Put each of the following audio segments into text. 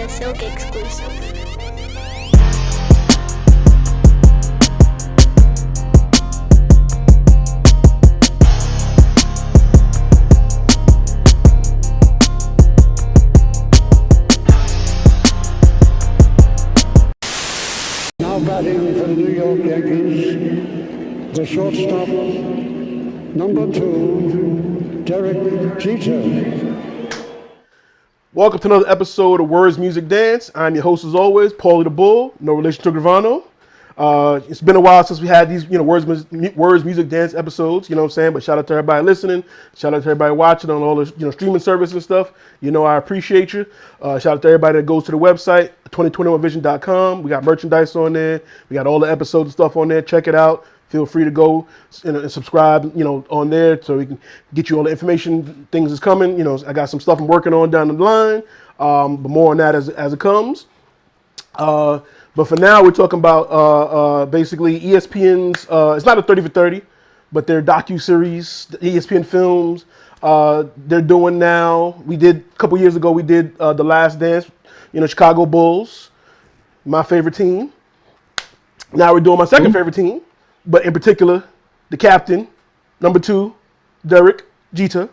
a Silk exclusive. Now batting for the New York Yankees, the shortstop, number 2, Derek Jeter. Welcome to another episode of Words, Music, Dance. I'm your host as always, Paulie the Bull, no relation to Gravano. It's been a while since we had these, Words, Music, Dance episodes, you know what I'm saying? But shout out to everybody listening. Shout out to everybody watching on all the, streaming service and stuff. I appreciate you. Shout out to everybody that goes to the website, 2021vision.com. We got merchandise on there. We got all the episodes and stuff on there. Check it out. Feel free to go and subscribe, on there so we can get you all the information. Things is coming. I got some stuff I'm working on down the line, but more on that as it comes. But for now, we're talking about basically ESPN's. It's not a 30 for 30, but their docu-series, the ESPN films. They're doing now. We did a couple years ago. We did The Last Dance. Chicago Bulls, my favorite team. Now we're doing my second favorite team. But in particular, the captain, number 2, Derek Jeter.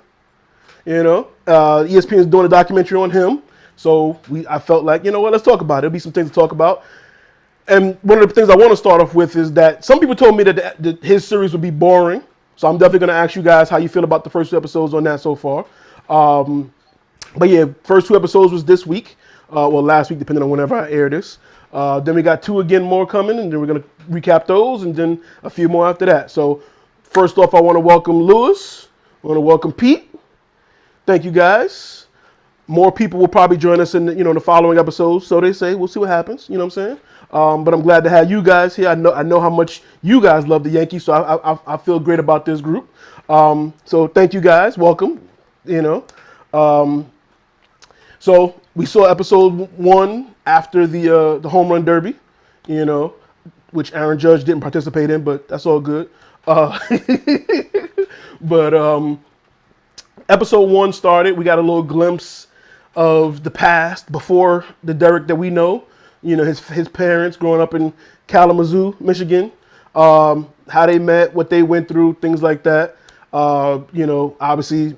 ESPN is doing a documentary on him. So I felt like, let's talk about it. There'll be some things to talk about. And one of the things I want to start off with is that some people told me that his series would be boring. So I'm definitely going to ask you guys how you feel about the first 2 episodes on that so far. But yeah, first 2 episodes was this week. Last week, depending on whenever I air this. Then we got 2 again more coming, and then we're going to recap those, and then a few more after that. So first off, I want to welcome Lewis. I want to welcome Pete. Thank you, guys. More people will probably join us in the following episodes. So they say, we'll see what happens. You know what I'm saying? But I'm glad to have you guys here. I know how much you guys love the Yankees, so I feel great about this group. So thank you, guys. Welcome. So we saw episode 1 after the home run derby, which Aaron Judge didn't participate in, but that's all good. But episode 1 started. We got a little glimpse of the past before the Derek that we know. His parents growing up in Kalamazoo, Michigan. How they met, what they went through, things like that. Obviously,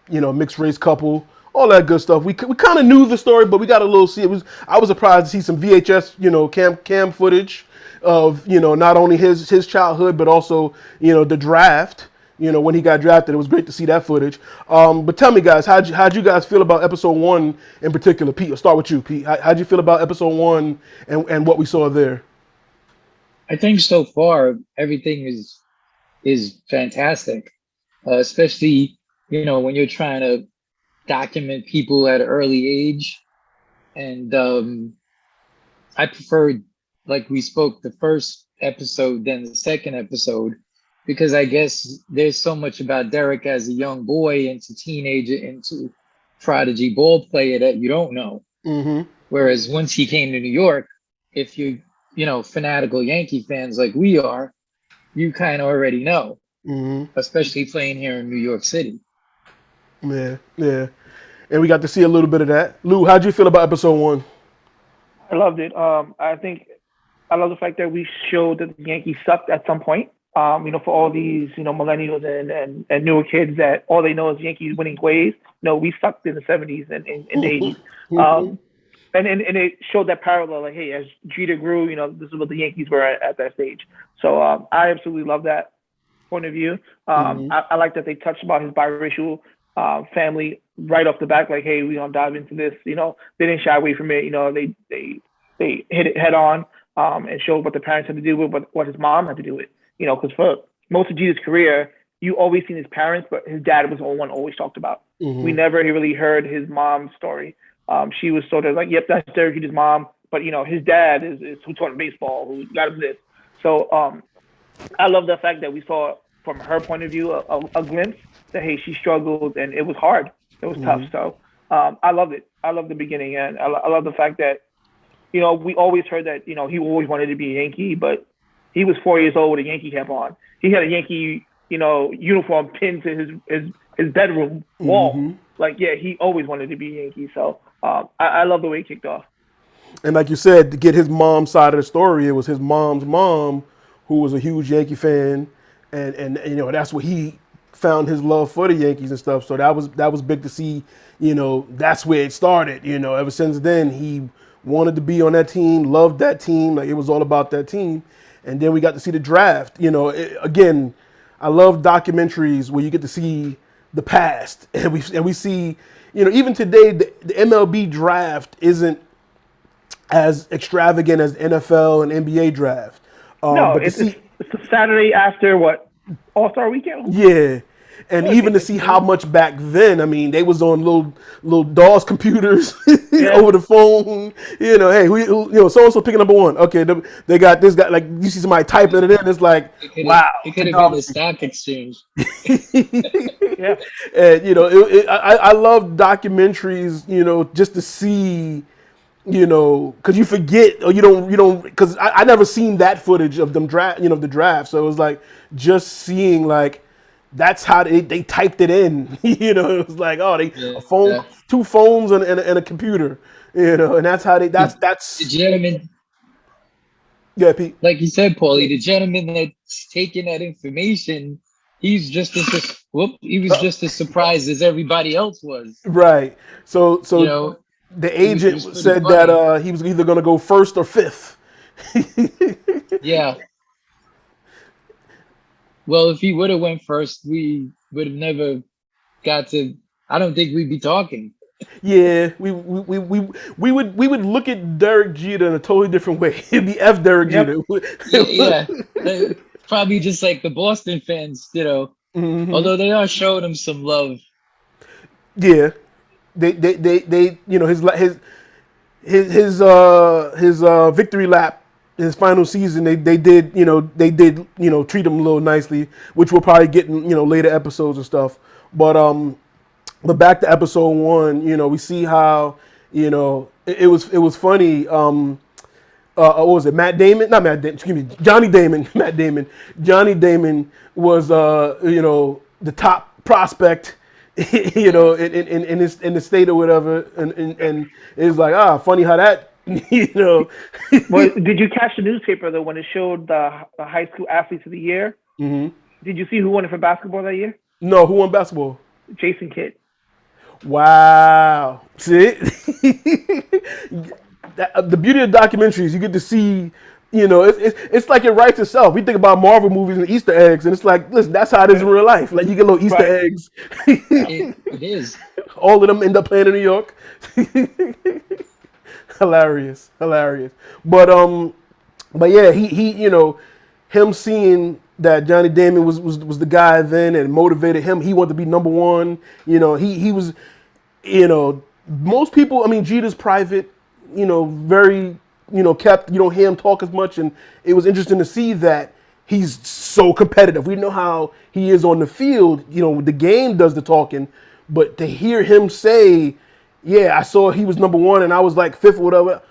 mixed race couple. All that good stuff. We kind of knew the story, but we got a little see. I was surprised to see some VHS, cam footage of, not only his childhood, but also, the draft. When he got drafted, it was great to see that footage. But tell me, guys, how'd you guys feel about episode 1 in particular? Pete, I'll start with you, Pete. How'd you feel about episode 1 and what we saw there? I think so far everything is fantastic, especially when you're trying to document people at an early age. And I preferred, like we spoke, the first episode than the second episode, because I guess there's so much about Derek as a young boy into teenager into prodigy ball player that you don't know. Mm-hmm. Whereas once he came to New York, if you fanatical Yankee fans like we are, you kind of already know, especially playing here in New York City. Yeah. And we got to see a little bit of that. Lou, how'd you feel about episode 1? I loved it. I think I love the fact that we showed that the Yankees sucked at some point. For all these, millennials and newer kids that all they know is Yankees winning ways. No, we sucked in the 70s and in the 80s. And it showed that parallel, like, hey, as Jeter grew, this is what the Yankees were at that stage. So I absolutely love that point of view. I like that they touched about his biracial family right off the back, like, hey, we're going to dive into this. They didn't shy away from it. They hit it head on and showed what the parents had to do with, what his mom had to do with. Because for most of Jeter's career, you always seen his parents, but his dad was the one always talked about. We never really heard his mom's story. She was sort of like, yep, that's Derek Jeter's mom, but his dad is who taught him baseball, who got him this. So I love the fact that we saw from her point of view a glimpse that, hey, she struggled and it was hard, it was tough. So I loved it. I love the beginning, and I love the fact that we always heard that he always wanted to be a Yankee, but he was 4 years old with a Yankee cap on. He had a Yankee, uniform pinned to his bedroom wall. Like, yeah, he always wanted to be a Yankee. So I love the way he kicked off. And like you said, to get his mom's side of the story, it was his mom's mom who was a huge Yankee fan, and you know that's where he found his love for the Yankees and stuff. So that was big to see. You know, that's where it started. You know, ever since then he wanted to be on that team, loved that team, like it was all about that team. And then we got to see the draft. You know, again, I love documentaries where you get to see the past, and we see, you know, even today the MLB draft isn't as extravagant as NFL and NBA draft. No, But to it's see, it's a Saturday after what All-Star weekend. yeah, and even to see how much back then, I mean, they was on little DOS computers Yeah, over the phone. You know, hey, you know, so and so picking number one. Okay, they got this guy. Like you see somebody typing it in, it's like, wow, It could have been the technology. stock exchange. yeah. And you know, I love documentaries. You know, just to see, you know, because you forget or you don't because I never seen that footage of them draft, you know, the draft. So it was like just seeing like that's how they typed it in. You know, it was like, oh, they a phone, Yeah. two phones and a computer. You know, and that's how they The that's gentleman, yeah, Pete. like you said, Paulie, the gentleman that's taking that information, he was just as surprised as everybody else was. Right. So You so know, the it was agent pretty said that funny. he was either going to go first or fifth. Yeah. Well, if he would have went first, we would have never got to. I don't think we'd be talking. Yeah, we would look at Derek Jeter in a totally different way. It'd be F Derek Yep. Jeter. Yeah, yeah. Probably just like the Boston fans, although they are showing him some love. Yeah, they you know his victory lap, his final season. They did, treat him a little nicely, which we'll probably get in, later episodes and stuff. But back to episode one, we see how, it was funny. What was it? Matt Damon? Not Matt Damon. Excuse me, Johnny Damon. Matt Damon. Johnny Damon was, the top prospect, in the state or whatever, and it's like, funny how that, you know. Well, did you catch the newspaper though when it showed the high school athletes of the year? Did you see who won it for basketball that year? No, who won basketball? Jason Kidd. Wow. See, the beauty of documentaries, you get to see, it's like it writes itself. We think about Marvel movies and Easter eggs, and it's like, listen, that's how it is in real life. Like you get little Easter Right. eggs. It is. All of them end up playing in New York. Hilarious, hilarious. But yeah, he him seeing that Johnny Damon was the guy then and motivated him. He wanted to be number one. He was, most people. I mean, Jeter's private. Very kept. You don't hear him talk as much, and it was interesting to see that he's so competitive. We know how he is on the field. The game does the talking, but to hear him say, "Yeah, I saw he was number one, and I was like fifth or whatever."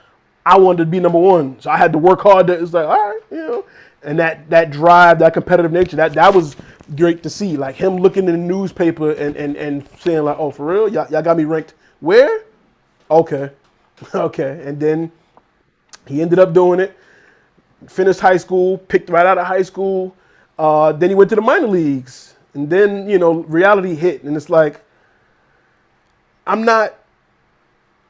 I wanted to be number one, so I had to work hard. It's like, all right, and that drive, that competitive nature, that was great to see. Like him looking in the newspaper and saying like, "Oh, for real, y'all got me ranked where?" Okay, okay, and then he ended up doing it. Finished high school, picked right out of high school. Then he went to the minor leagues, and then reality hit, and it's like, I'm not.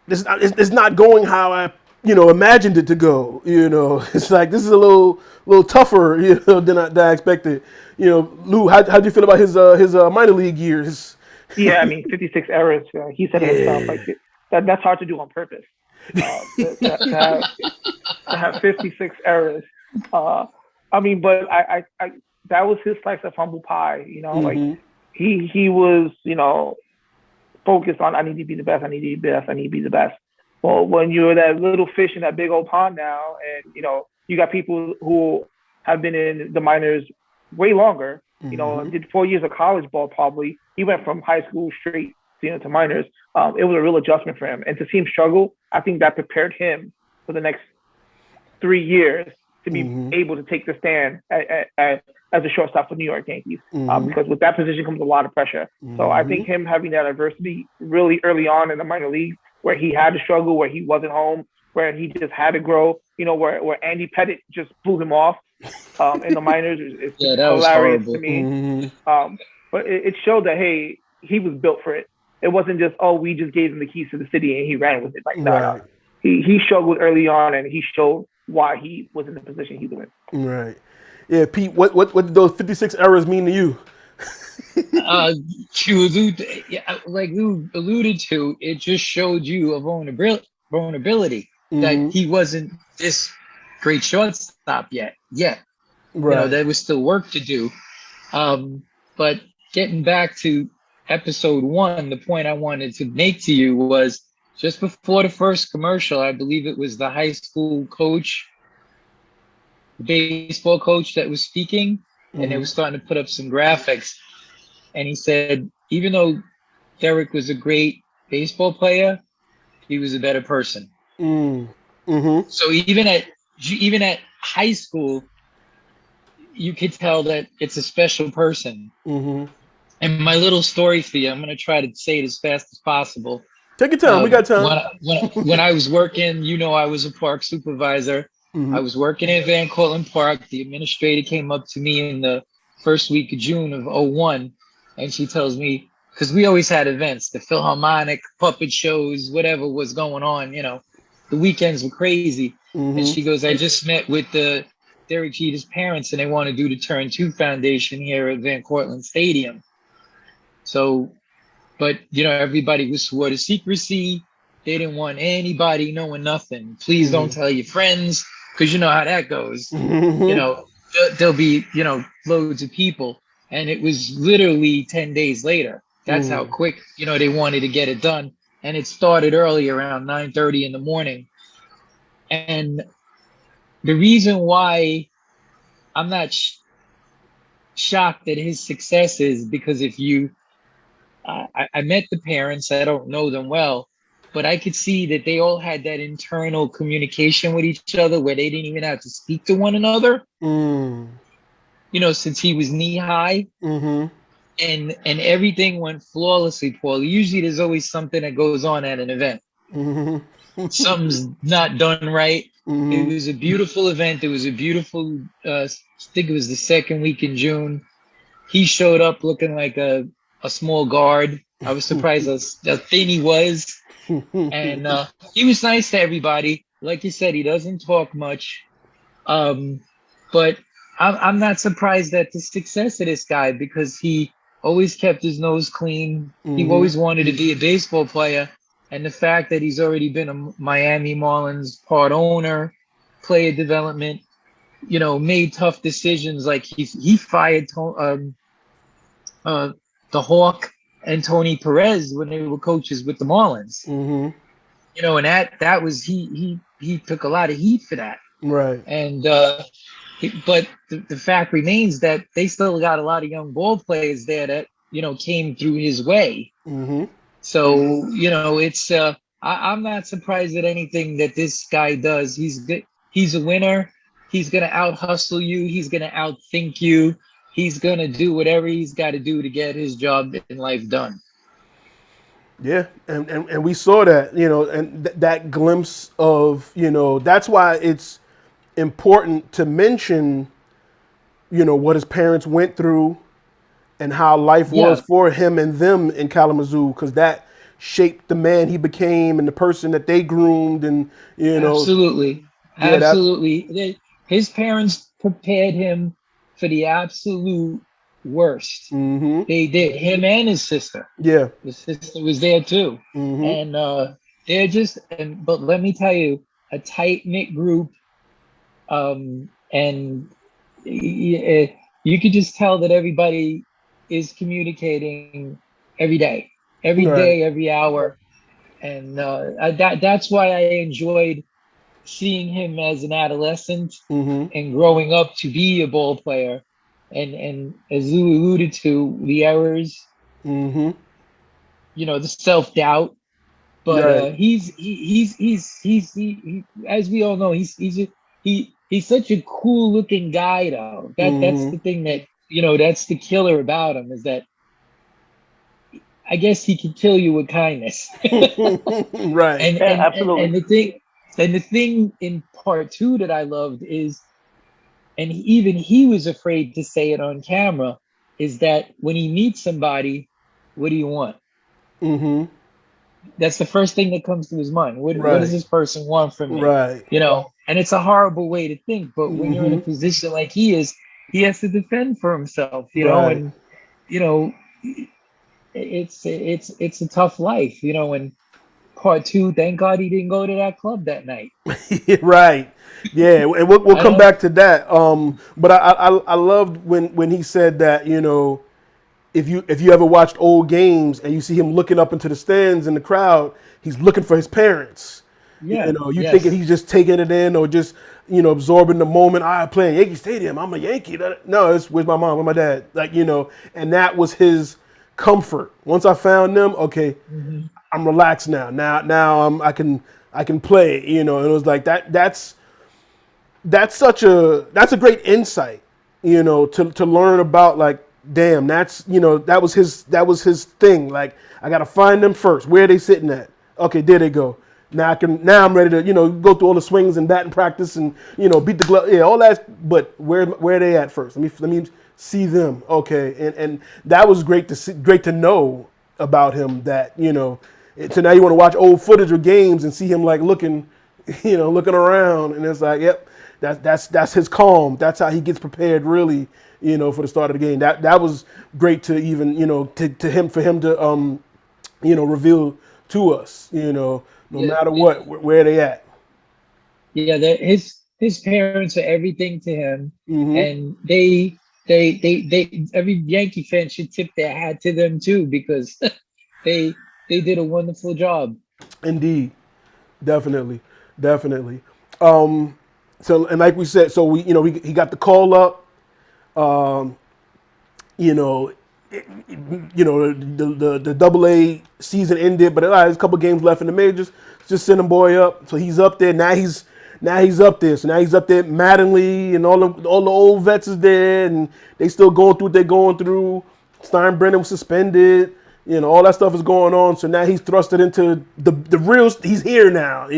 It's not going how I imagined it to go. It's like this is a little tougher than I expected. Lou, how'd you feel about his minor league years? Yeah, I mean, 56 errors. He said it himself. Like that's hard to do on purpose. To have 56 errors. I mean, but I that was his slice of humble pie. Like he was focused on I need to be the best. I need to be the best. I need to be the best. Well, when you're that little fish in that big old pond now, and you got people who have been in the minors way longer. Did 4 years of college ball probably. He went from high school straight to minors. It was a real adjustment for him, and to see him struggle, I think that prepared him for the next 3 years to be able to take the stand as a shortstop for New York Yankees. Because with that position comes a lot of pressure. So I think him having that adversity really early on in the minor league where he had to struggle, where he wasn't home, where he just had to grow. Where Andy Pettit just blew him off in the minors. It's Yeah, that was hilarious to horrible. me. Mm-hmm. But it showed that, hey, he was built for it. It wasn't just, oh, we just gave him the keys to the city and he ran with it. Like, no. Right. He struggled early on, and he showed why he was in the position he's in. Right. Yeah, Pete. What did those 56 errors mean to you? To allude, yeah, like you alluded to, it just showed you a vulnerability that Mm-hmm. he wasn't this great shortstop yet. Yet, Right. there was still work to do. But getting back to episode 1, the point I wanted to make to you was just before the first commercial, I believe it was the high school coach, the baseball coach that was speaking, and they Mm-hmm. was starting to put up some graphics. And he said, even though Derek was a great baseball player, he was a better person. Mm. Mm-hmm. So even at high school, you could tell that it's a special person. Mm-hmm. And my little story for you, I'm going to try to say it as fast as possible. Take your time. We got When, time. when I was working, I was a park supervisor. Mm-hmm. I was working at Van Cortlandt Park. The administrator came up to me in the first week of June of '01, and she tells me, because we always had events, the Philharmonic, puppet shows, whatever was going on, the weekends were crazy. And Mm-hmm. she goes, I just met with the Derek Jeter's parents, and they want to do the Turn 2 Foundation here at Van Cortlandt Stadium. So, but everybody was swore to secrecy. They didn't want anybody knowing nothing. Please don't tell your friends, because you know how that goes. Mm-hmm. There'll be loads of people, and it was literally 10 days later. That's how Mm. quick they wanted to get it done, and it started early around 9:30 in the morning. And the reason why I'm not shocked at his success is because if you I met the parents. I don't know them well, but I could see that they all had that internal communication with each other where they didn't even have to speak to one another. Mm. Since he was knee high, Mm-hmm. and everything went flawlessly, Paul. Usually, there's always something that goes on at an event. Mm-hmm. Something's not done right. It Mm-hmm. was a beautiful event. It was a beautiful. I think it was the second week in June. He showed up looking like a small guard. I was surprised how thin he was. And he was nice to everybody. Like you said, he doesn't talk much. But I'm not surprised at the success of this guy because he always kept his nose clean. He Mm-hmm. always wanted to be a baseball player. And the fact that he's already been a Miami Marlins part owner, player development, made tough decisions. Like he fired uh, the Hawk and Tony Perez when they were coaches with the Marlins. Mm-hmm. And that was he took a lot of heat for that. Right. And but the fact remains that they still got a lot of young ball players there that came through his way. Mm-hmm. So it's I'm not surprised at anything that this guy does. He's good. He's a winner. He's gonna out hustle you. He's gonna outthink you. He's gonna do whatever he's got to do to get his job in life done. Yeah, and we saw that, and that glimpse of, that's why it's important to mention, what his parents went through and how life was Yeah, for him and them in Kalamazoo, because that shaped the man he became and the person that they groomed, and absolutely, yeah, that, absolutely. His parents prepared him for the absolute worst. mm-hmm, They did. Him and his sister. yeah, His sister was there too, mm-hmm, and they're just. But let me tell you, a tight knit group. And you could just tell that everybody is communicating every right, day, every hour, and that's why I enjoyed seeing him as an adolescent mm-hmm, and growing up to be a ball player. And as Lou alluded to, the errors, mm-hmm, the self doubt. But right, as we all know, he's such a cool looking guy though. That's mm-hmm, the thing that that's the killer about him is that I guess he can kill you with kindness. Right. and Yeah, and and, absolutely. and the thing and the thing in part two that I loved is, and even he was afraid to say it on camera, is that when he meets somebody, what do you want? Mm-hmm. That's the first thing that comes to his mind. What does Right. this person want from me? Right. And it's a horrible way to think, but when you're in a Mm-hmm. position like he is, he has to defend for himself, Right. and you know, it's a tough life, and part two, thank God he didn't go to that club that night. Right. Yeah, and we'll I come don't back to that. But I loved when he said that, if you ever watched old games and you see him looking up into the stands in the crowd, he's looking for his parents. Yeah, You thinking yes. he's just taking it in or just absorbing the moment. I play in Yankee Stadium. I'm a Yankee. No, it's with my mom, with my dad. And that was his comfort. Once I found them, okay, Mhm. I'm relaxed now. Now I can play. And it was like that. That's a great insight. To learn about, like, damn, that was his thing. Like, I gotta find them first. Where are they sitting at? Okay, there they go. Now I'm ready to go through all the swings and batting practice and beat the glove, yeah, all that. But where are they at first? Let me see them. Okay, and that was great to see, great to know about him. So now you want to watch old footage of games and see him, like, looking, looking around, and it's like, yep, that's his calm. That's how he gets prepared, really, for the start of the game. That was great to even to him, for him to reveal to us, no Yeah, matter what, where they at. yeah. That his parents are everything to him, Hmm. and they every Yankee fan should tip their hat to them too, because they they did a wonderful job. Indeed, definitely, definitely. So, and like we said, so he got the call up. You know, the Double A season ended, but there's a couple games left in the majors. Just send him boy up, so he's up there now. He's up there, so now he's up there. Mattingly and all the old vets is there, and they still going through what they're going through. Steinbrenner was suspended. All that stuff is going on. So now he's thrusted into the real. He's here now.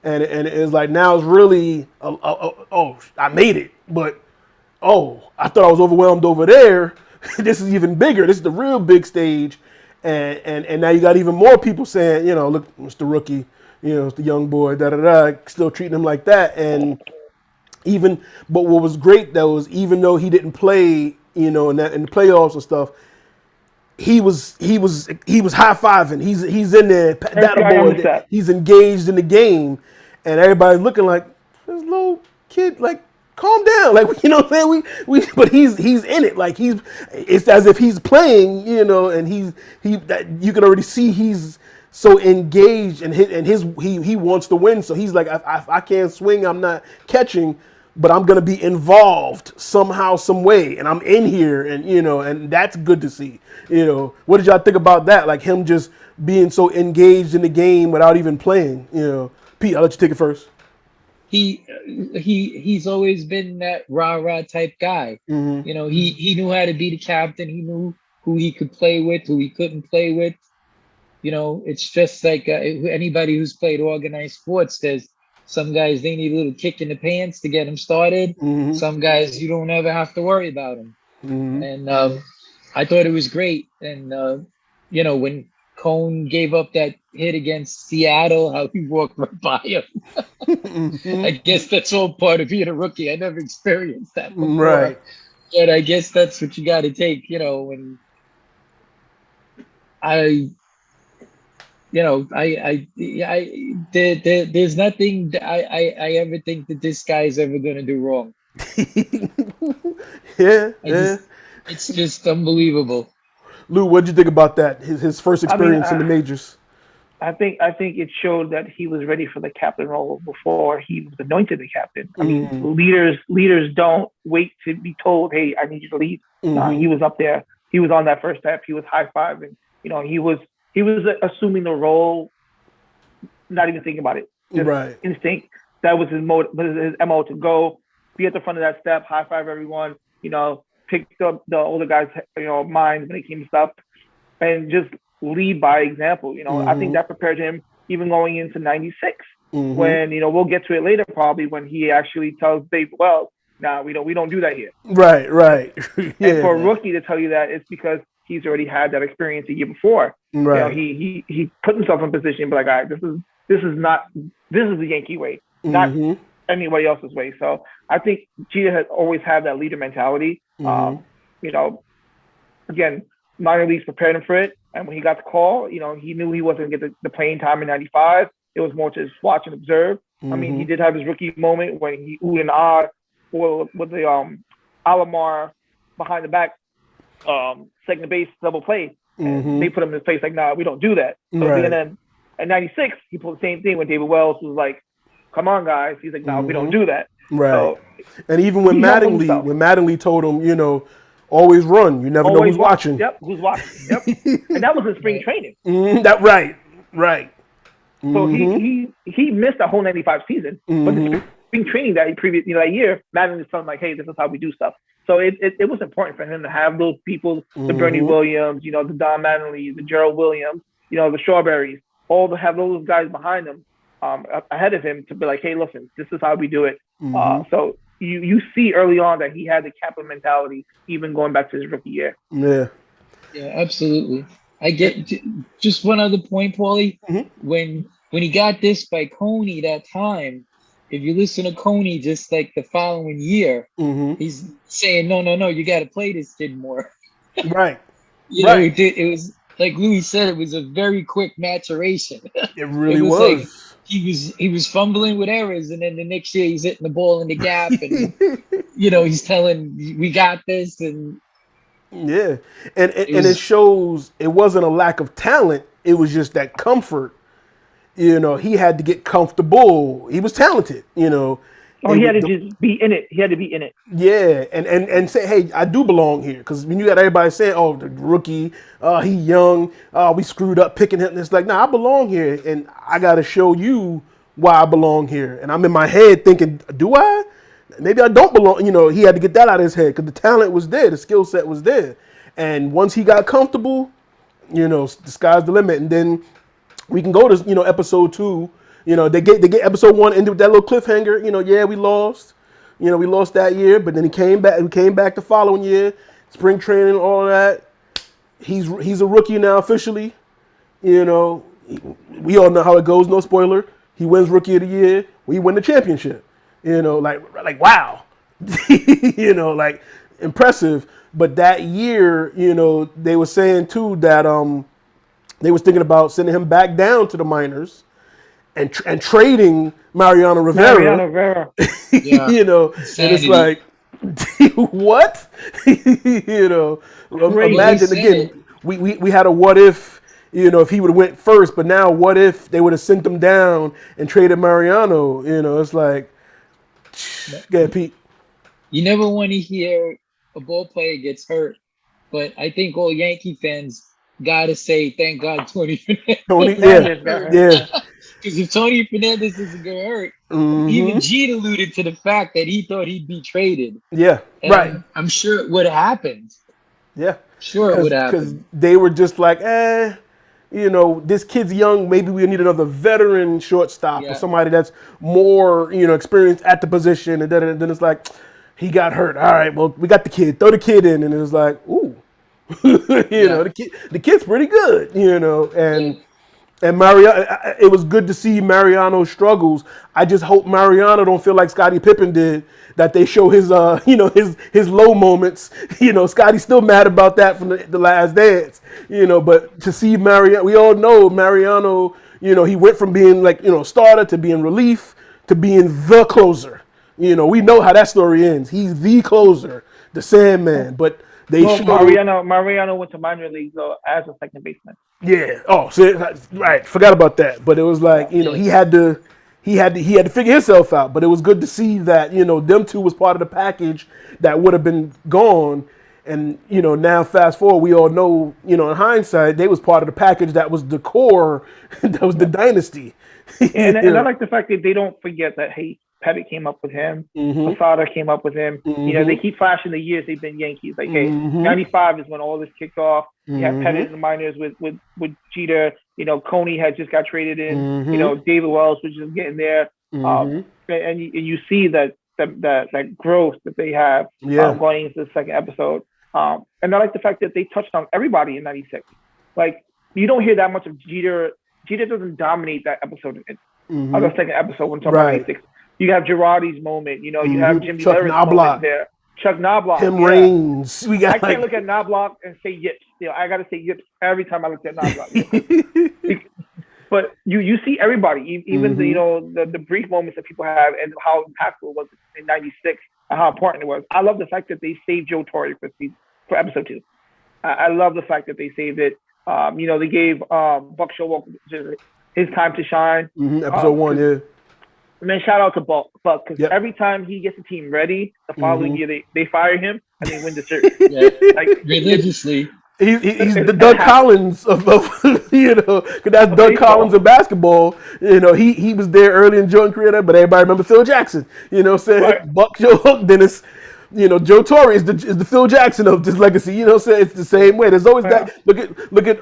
And it's like, now it's really, oh, I made it, but oh, I thought I was overwhelmed over there. This is even bigger. This is the real big stage, and now you got even more people saying, look, Mr. Rookie, it's the young boy, da da da, still treating him like that. But what was great, though, was, even though he didn't play, in the playoffs and stuff, he was high fiving. He's in there, First that guy on the boy. set. He's engaged in the game, and everybody's looking like, this little kid, like, calm down, like, what I'm saying. But he's in it, like, it's as if he's playing, and that you can already see he's so engaged, and he wants to win. So he's like, I can't swing, I'm not catching, but I'm gonna be involved somehow, some way, and I'm in here, and that's good to see. What did y'all think about that? Like, him just being so engaged in the game without even playing. Pete, I'll let you take it first. He's always been that rah rah type guy. Hmm. He knew how to be the captain. He knew who he could play with, who he couldn't play with. It's just like anybody who's played organized sports. There's some guys, they need a little kick in the pants to get them started. Hmm. Some guys, you don't ever have to worry about them. Hmm. And I thought it was great. And when Cone gave up that hit against Seattle, how he walked right by him. I guess that's all part of being a rookie. I never experienced that before, Right. but I guess that's what you got to take. When I, there's nothing that I ever think that this guy's ever gonna do wrong. Yeah, I yeah. just, it's just unbelievable. Lou, what'd you think about that? His first I mean, experience in the majors. I think it showed that he was ready for the captain role before he was anointed the captain. I mean, Hmm. leaders don't wait to be told, "Hey, I need you to lead." No, Hmm. he was up there. He was on that first step. He was high fiving. He was assuming the role, not even thinking about it, just Right. instinct. That was his mo, to go be at the front of that step, high five everyone. Pick up the older guys' minds when it came to stuff. and just lead by example. I think Mm-hmm. that prepared him even going into '96 Mm-hmm. when we'll get to it later probably when he actually tells David Wells, "Nah, we don't do that here." Right, right. And Yeah. for a Yeah. rookie to tell you that, it's because he's already had that experience a year before. Right. He put himself in position, but like, all right, this is not this is the Yankee way, not Mm-hmm. anybody else's way. So I think Jeter has always had that leader mentality. Mm-hmm. You know, again, minor leagues prepared him for it, and when he got the call, he knew he wasn't going to get the playing time in '95. It was more to just watch and observe. I mean, he Mm-hmm. did have his rookie moment when he oohed and ah for with the Alomar behind the back second base double play, and Mm-hmm. they put him in his place like, nah, we don't do that. So Right. then at '96, he pulled the same thing when David Wells was like, come on, guys. He's like, nah, we don't Mm-hmm. do that. Right. So And even he humbled himself. When Mattingly told him, always run. You never know Always who's watch. watching. Yep, who's watching? Yep. And that was in spring Right. training. That right. Right. So Mm-hmm. he missed the whole '95 season, but the Mm-hmm. spring training that he previous that year, Madden was telling him like, hey, this is how we do stuff. So it was important for him to have those people, the Bernie Mm-hmm. Williams, the Don Mattingly, the Gerald Williams, the Strawberries, all to have those guys behind him, ahead of him to be like, hey, listen, this is how we do it. Mm-hmm. So you see early on that he had the Kappa mentality, even going back to his rookie year. Yeah. Yeah, absolutely. I get just one other point, Paulie. Mm-hmm. When he got this by Coney that time, if you listen to Coney just like the following year, Mm-hmm. he's saying, no, no, no, you got to play this kid more. Right. You know, Right. it was like Louis said, it was a very quick maturation. It It really was like was. he was fumbling with errors, and then the next year he's hitting the ball in the gap, and he's telling we got this, and Yeah. And, it and it was shows it wasn't a lack of talent. It was just that comfort. He had to get comfortable. He was talented. Oh, It he was had to the, just be in it. He had to be in it. yeah, and say, hey, I do belong here, because when you got everybody saying, oh, the rookie, he young, we screwed up picking him. And it's like, nah, I belong here, and I got to show you why I belong here. And I'm in my head thinking, do I? Maybe I don't belong. He had to get that out of his head because the talent was there, the skill set was there, and once he got comfortable, the sky's the limit. And then we can go to episode 2. They get episode 1 into that little cliffhanger. Yeah, we lost. We lost that year, but then he came back. We came back the following year, spring training, all that. He's a rookie now officially. You know, we all know how it goes. No spoiler. He wins rookie of the year. We win the championship. Like wow. Like impressive. But that year, they were saying too that they was thinking about sending him back down to the minors and trading Mariano Rivera. Mariano Rivera, yeah, And it's insanity. like, what? you know, Well, he crazy. imagine said it. again. We had a what if. If he would have went first, but now what if they would have sent him down and traded Mariano? It's like, yeah, Pete. You never want to hear a ball player gets hurt, but I think all Yankee fans gotta say thank God Tony Tony, Fernandez yeah, got Fernandez got hurt. hurt. yeah, Because if Tony Fernandez doesn't get hurt, even hmm Gene alluded to the fact that he thought he'd be traded, yeah, and right, I'm sure it would have happened. yeah, Sure, it would because happen. they were just like, this kid's young. Maybe we need another veteran shortstop or Yeah, somebody that's more, experienced at the position. And then it's like, he got hurt. All right, well, we got the kid. Throw the kid in, and it was like, ooh, yeah, the kid's pretty good, yeah. and Mariano. It was good to see Mariano's struggles. I just hope Mariano don't feel like Scottie Pippen did. That they show his, his low moments. Scotty's still mad about that from the last dance. But to see Mariano, we all know Mariano. He went from being like starter to being relief to being the closer. We know how that story ends. He's the closer, the Sandman. But they Well, showed, Mariano went to minor leagues as a second baseman. yeah. Oh, see, right. Forgot about that. But it was like Yeah. Yeah. he had to figure himself out. But it was good to see that them two was part of the package that would have been gone. And now fast forward, we all know in hindsight they was part of the package that was the core, that was the Yep. dynasty. And you I know. like the fact that they don't forget that, hey, Pettit came up with him. Mm-hmm. Posada came up with him. They Mm-hmm. keep flashing the years they've been Yankees. Like, hey, Mm-hmm. '95 is when all this kicked off. You had Pettit Mm-hmm. in the minors with Jeter. Coney had just got traded in. Mm-hmm. David Wells was just getting there. Mm-hmm. And you see that growth that they have Yeah. going into the second episode. And I like the fact that they touched on everybody in '96. Like, you don't hear that much of Jeter. Jeter doesn't dominate that episode of the Mm-hmm. second episode when talking about Right. '96. You have Girardi's moment. You have Mm-hmm. Jimmy Chuck Lehret's moment Knobloch, there. Chuck Knobloch, Tim yeah. Raines. We I got can't like. look at Knobloch and say yips. I gotta say yips every time I look at Knobloch. But you see everybody, even the Mm-hmm. the brief moments that people have and how impactful it was in '96 and how important it was. I love the fact that they saved Joe Torre for episode 2. I love the fact that they saved it. They gave Buck Showalter his time to shine. Mm-hmm. Episode 1, yeah. Man, shout out to Buck because Yep. every time he gets the team ready, the following Mm-hmm. year they fire him and they win the series. Yeah, Like, religiously. He's the it Doug happens. Collins of because that's Doug Baseball. Collins of basketball. He was there early in Jordan career, but everybody remember Phil Jackson. What I'm saying? Right. Buck Joe Hook, then it's Joe Torre is the Phil Jackson of this legacy. What I'm saying? It's the same way. There's always Yeah. that. Look at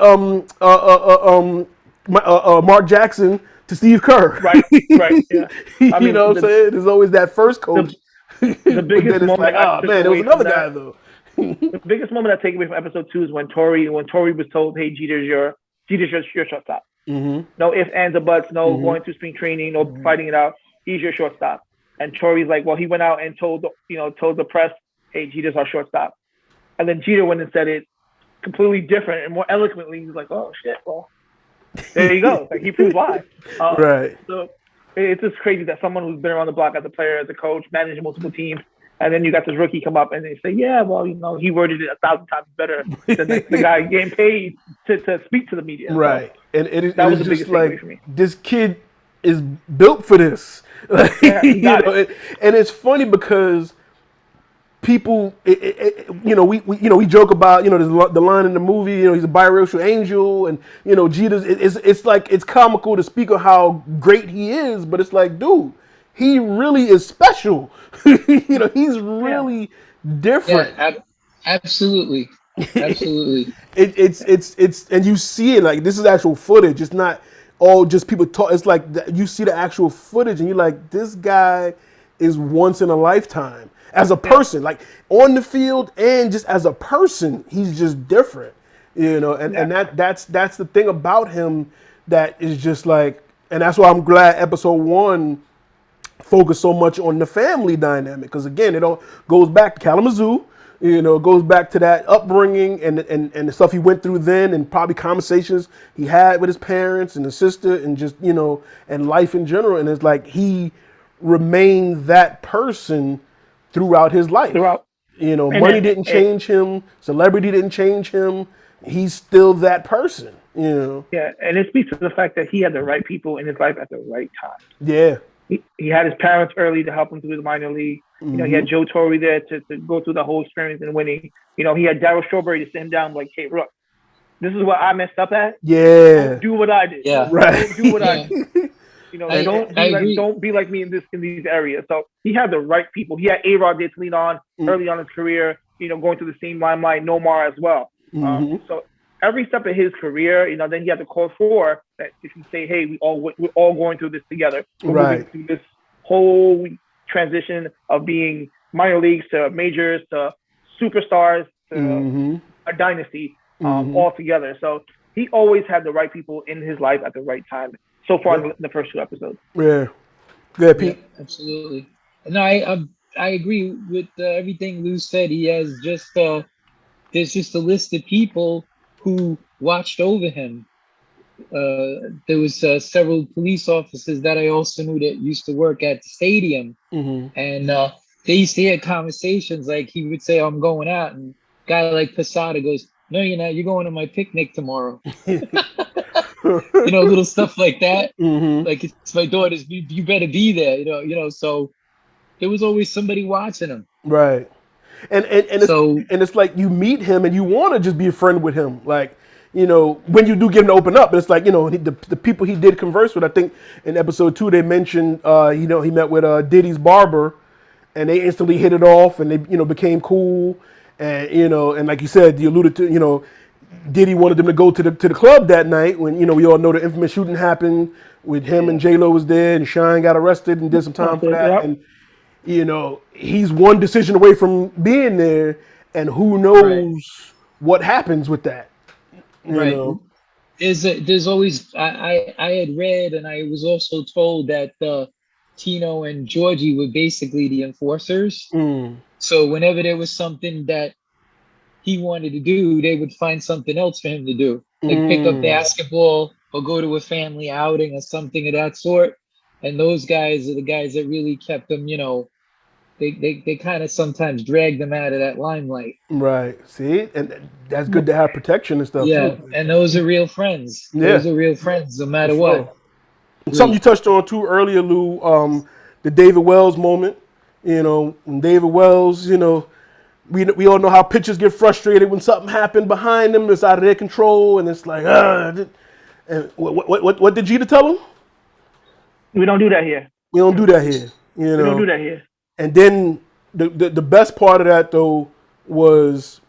Mark Jackson to Steve Kerr. Right, right, yeah. I mean, What I'm saying? There's always that first coach. the But biggest then it's moment like, I oh took man, there was away from another guy that, though. the biggest moment I take away from episode 2 is when Torre was told, "Hey, Jeter's your shortstop. Mm-hmm. No ifs, ands, or buts. No Mm-hmm. going through spring training. No fighting it out. He's your shortstop." And Torre's like, "Well, he went out and told the press, hey, Jeter's our shortstop." And then Jeter went and said it completely different and more eloquently. He's like, "Oh shit, well, there you go." Like, he proved why. Right. So it's just crazy that someone who's been around the block as a player, as a coach, managing multiple teams, and then you got this rookie come up and they say, "Yeah, well, he worded it 1,000 times better than the guy getting paid to speak to the media." Right. So And that was it's the just biggest takeaway like for me. this kid is built for this. Yeah, he got it. And it's funny because people, we joke about, there's the line in the movie, he's a biracial angel, and Jeter's. It's like it's comical to speak of how great he is, but it's like, dude, he really is special. He's really different. Yeah, absolutely, absolutely. It's and you see it, like this is actual footage. It's not all just people talk. It's like you see the actual footage and you're like, this guy is once in a lifetime as a person, like on the field and just as a person, he's just different, and that's the thing about him that is just like, and that's why I'm glad episode 1 focus so much on the family dynamic, because again, it all goes back to Kalamazoo. It goes back to that upbringing and the stuff he went through then, and probably conversations he had with his parents and his sister, and just and life in general. And it's like he remained that person throughout his life. Money didn't change him, celebrity didn't change him. He's still that person. Yeah, and it speaks to the fact that he had the right people in his life at the right time. Yeah. He had his parents early to help him through the minor league. He had Joe Torre there to go through the whole experience and winning. He had Darryl Strawberry to sit him down like, "Hey, look, this is what I messed up at. Yeah. Don't do what I did. Yeah. Right. Don't do what I did. I agree. Don't be like me in these areas." So he had the right people. He had A-Rod there to lean on early on in his career. Going through the same limelight. Nomar as well. So every step of his career, then he had the core 4 that you can say, "Hey, we're all going through this together. We're moving through this whole transition of being minor leagues to majors to superstars to a dynasty all together." So he always had the right people in his life at the right time. So far in the first 2 episodes. Yeah. Good, Pete. Yeah, absolutely. No, I agree with everything Lou said. He has just there's just a list of people who watched over him. There was several police officers that I also knew that used to work at the stadium, and they used to hear conversations like he would say, "I'm going out," and a guy like Posada goes, "No, you're not. You're going to my picnic tomorrow." Little stuff like that. Like, it's my daughter's. You better be there. So there was always somebody watching him. Right. And it's like you meet him and you want to just be a friend with him. Like, when you do get him to open up, it's like, the people he did converse with. I think in episode 2 they mentioned, he met with Diddy's barber, and they instantly hit it off, and they, became cool, and and like you said, you alluded to, Diddy wanted them to go to the club that night when, we all know the infamous shooting happened with him and J Lo was there, and Shine got arrested and did some time That's for it. that, Yep. and he's one decision away from being there, and who Right, knows what happens with that, you right. know. There's always I had read and I was also told that Tino and Georgie were basically the enforcers. Mm, So whenever there was something that he wanted to do, they would find something else for him to do, like pick up mm, basketball or go to a family outing or something of that sort. And those guys are the guys that really kept them, they kind of sometimes dragged them out of that limelight. right. See, and that's good to have protection and stuff Yeah, too. and those are real friends. Yeah, Those are real friends, no for matter what. sure. Something you Real. touched on too earlier, Lou. The David Wells moment. When David Wells, we all know how pitchers get frustrated when something happened behind them that's out of their control, and it's like, and what did Jeter tell him? We don't do that here. We don't do that here, We don't do that here. And then the best part of that though was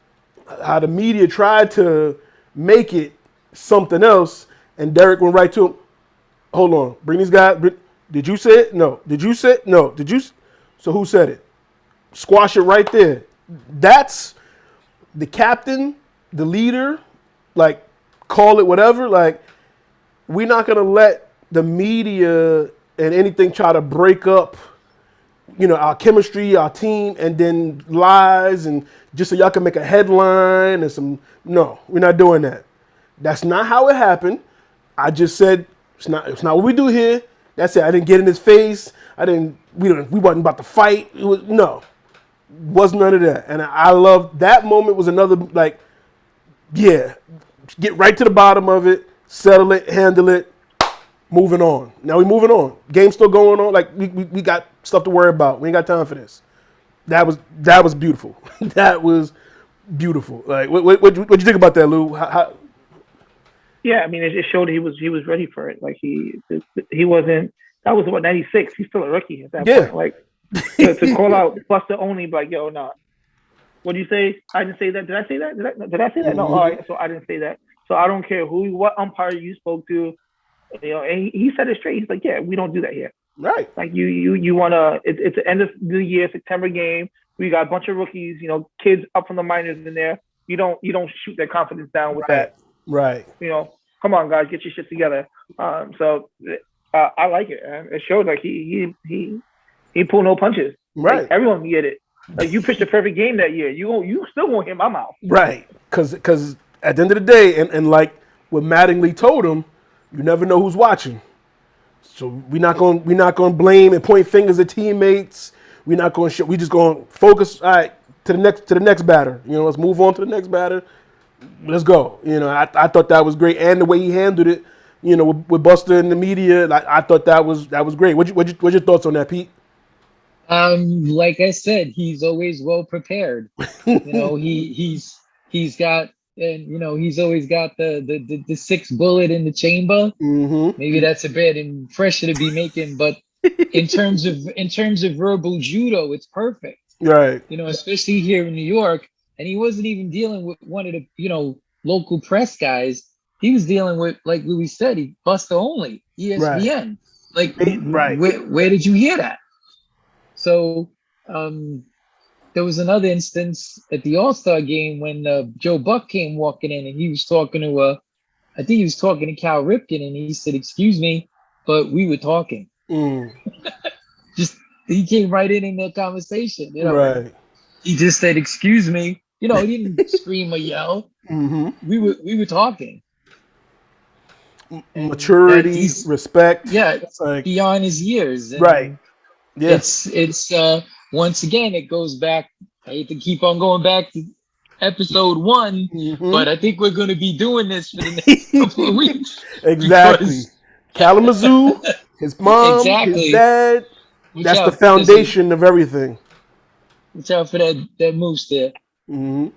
how the media tried to make it something else, and Derek went right to him. Hold on, bring these guys. Did you say it? No. Did you say it? No. Did you? So who said it? Squash it right there. That's the captain, the leader, like, call it whatever. Like, we're not gonna let the media and anything try to break up, our chemistry, our team, and then lies and just so y'all can make a headline and some. No, we're not doing that. That's not how it happened. I just said it's not what we do here. That's it. I didn't get in his face. We wasn't about to fight. It was none of that. And I love that moment. Was another, like, yeah, get right to the bottom of it, settle it, handle it, moving on. Now we moving on. Game's still going on. Like, we got stuff to worry about. We ain't got time for this. That was beautiful. That was beautiful. Like, what you think about that, Lou? Yeah, I mean, it showed he was ready for it. Like he wasn't. That was what, 96. He's still a rookie at that Yeah. point. Like to call out Buster Only, like, yo, nah. What do you say? I didn't say that. Did I say that? Did I say that? No. All right. So I didn't say that. So I don't care what umpire you spoke to. And he said it straight. He's like, yeah, we don't do that here. Right. Like you wanna. It's the end of the year, September game. We got a bunch of rookies. Kids up from the minors in there. You don't shoot their confidence down with that. Right. Come on, guys, get your shit together. So I like it. It showed like he pulled no punches. Right. Like, everyone get it. Like, you pitched a perfect game that year. You still won't hit my mouth. Right. Because at the end of the day, and like what Mattingly told him, you never know who's watching. So we're not going to blame and point fingers at teammates. We're not going to show. We just going to focus. All right, to the next batter. Let's move on to the next batter. Let's go. I thought that was great, and the way he handled it, with Buster and the media, I thought that was great. What's your thoughts on that, Pete? Like I said, he's always well prepared. He's got, and he's always got the sixth bullet in the chamber. Mm-hmm. Maybe that's a bad impression to be making, but in terms of verbal judo, it's perfect. Right. Especially here in New York. And he wasn't even dealing with one of the, local press guys. He was dealing with, like Louis said, Buster Only, ESPN. Right. Like, right. Where did you hear that? So there was another instance at the All-Star game when Joe Buck came walking in, and he was talking to, I think he was talking to Cal Ripken, and he said, "Excuse me, but we were talking." Mm. Just, he came right in that conversation. Right. He just said, "Excuse me." He didn't scream or yell. Mm-hmm. We were talking. Maturity, respect. Yeah, it's like, beyond his years. And right. Yes. It's once again, it goes back. I hate to keep on going back to episode 1, mm-hmm. but I think we're going to be doing this for the next couple of weeks. Exactly. Kalamazoo, his mom, his dad. That's the foundation of everything. Watch out for that moose there. Mm-hmm.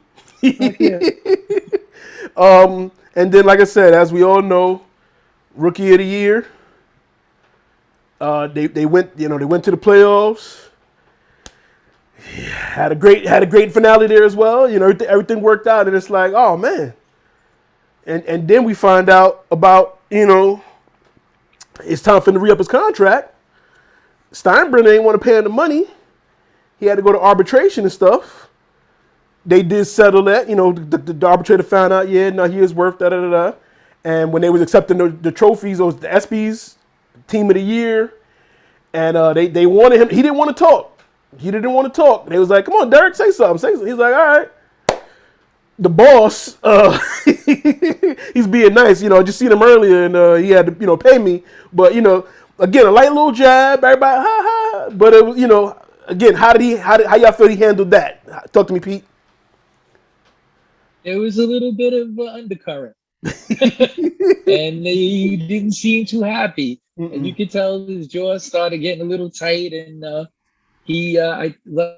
And then, like I said, as we all know, rookie of the year. They went they went to the playoffs. Had a great finale there as well. Everything worked out, and it's like, oh man. And then we find out about it's time for him to re up his contract. Steinbrenner ain't want to pay him the money. He had to go to arbitration and stuff. They did settle that. The arbitrator found out, yeah, no, he is worth da da da da. And when they was accepting the trophies, those the ESPYS, Team of the Year, and they wanted him. He didn't want to talk. He didn't want to talk. They was like, "Come on, Derek, say something." Say something. He's like, "All right." The boss, he's being nice. Just seen him earlier, and he had to pay me. But again, a light little jab. Everybody, ha ha. But it was, again, how y'all feel he handled that? Talk to me, Pete. There was a little bit of undercurrent, and he didn't seem too happy. And you could tell his jaw started getting a little tight, and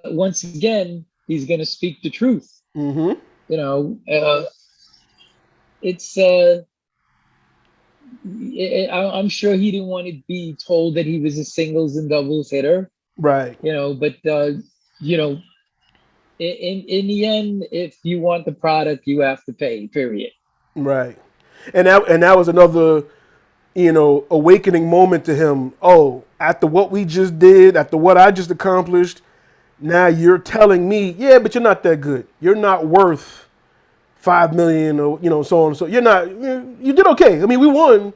once again, he's going to speak the truth. Mm-hmm. It's I'm sure he didn't want to be told that he was a singles and doubles hitter, Right. but in the end, if you want the product, you have to pay, period. Right. And that was another awakening moment to him. Oh, after what we just did, after what I just accomplished, now you're telling me, yeah, but you're not that good. You're not worth $5 million, or so on. So you're not. You did okay. I mean, we won,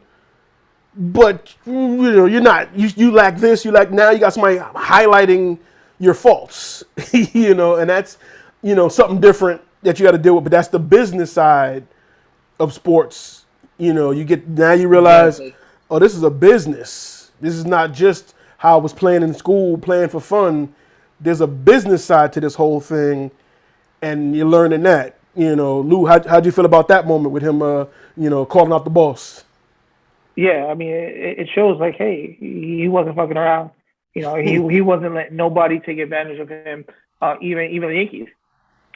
but you're not. You lack this. You lack. Now you got somebody highlighting your faults. And that's something different that you got to deal with. But that's the business side of sports. You realize, Exactly. oh, this is a business. This is not just how I was playing in school, playing for fun. There's a business side to this whole thing, and you're learning that. Lou, how'd you feel about that moment with him, calling out the boss? Yeah, I mean, it shows like, hey, he wasn't fucking around. He wasn't letting nobody take advantage of him. Even the Yankees.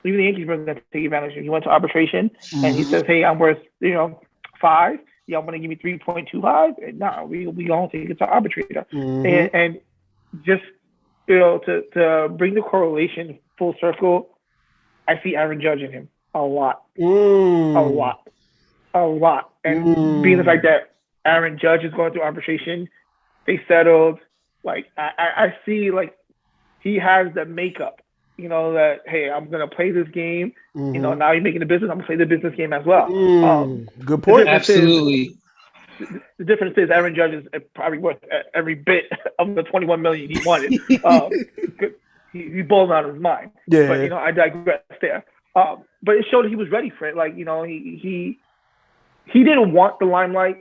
Even the Yankees weren't going to take advantage of him. He went to arbitration and he says, hey, I'm worth 5. Y'all want to give me 3.25? And no, we gonna take it to arbitrator. And just to bring the correlation full circle, I see Aaron Judge in him a lot, a lot. And being the fact that Aaron Judge is going through arbitration, they settled. Like I see, like he has the makeup. That hey, I'm gonna play this game. Now you're making the business. I'm gonna play the business game as well. Good point. Absolutely. The difference is Aaron Judge is probably worth every bit of the 21 million he wanted. He's balling out of his mind. Yeah. But I digress there. But it showed that he was ready for it. Like he didn't want the limelight.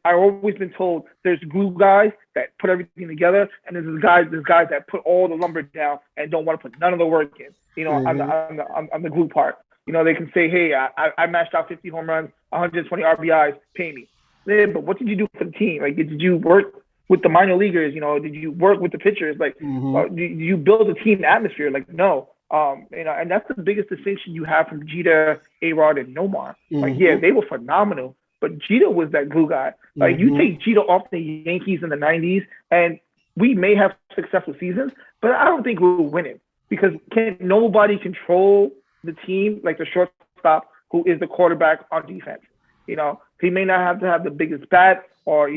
I've always been told there's glue guys that put everything together, and there's guys that put all the lumber down and don't want to put none of the work in. On the glue part. They can say, hey, I mashed out 50 home runs, 120 RBIs, pay me. Yeah, but what did you do for the team? Like, did you work with the minor leaguers? Did you work with the pitchers? Like, did you build a team atmosphere? Like, no. And that's the biggest distinction you have from Jeter, A-Rod, and Nomar. Like, yeah, they were phenomenal, but Jeter was that glue guy. Like, you take Jeter off the Yankees in the 90s, and we may have successful seasons, but I don't think we'll win it because can nobody control the team like the shortstop who is the quarterback on defense. He may not have to have the biggest bat or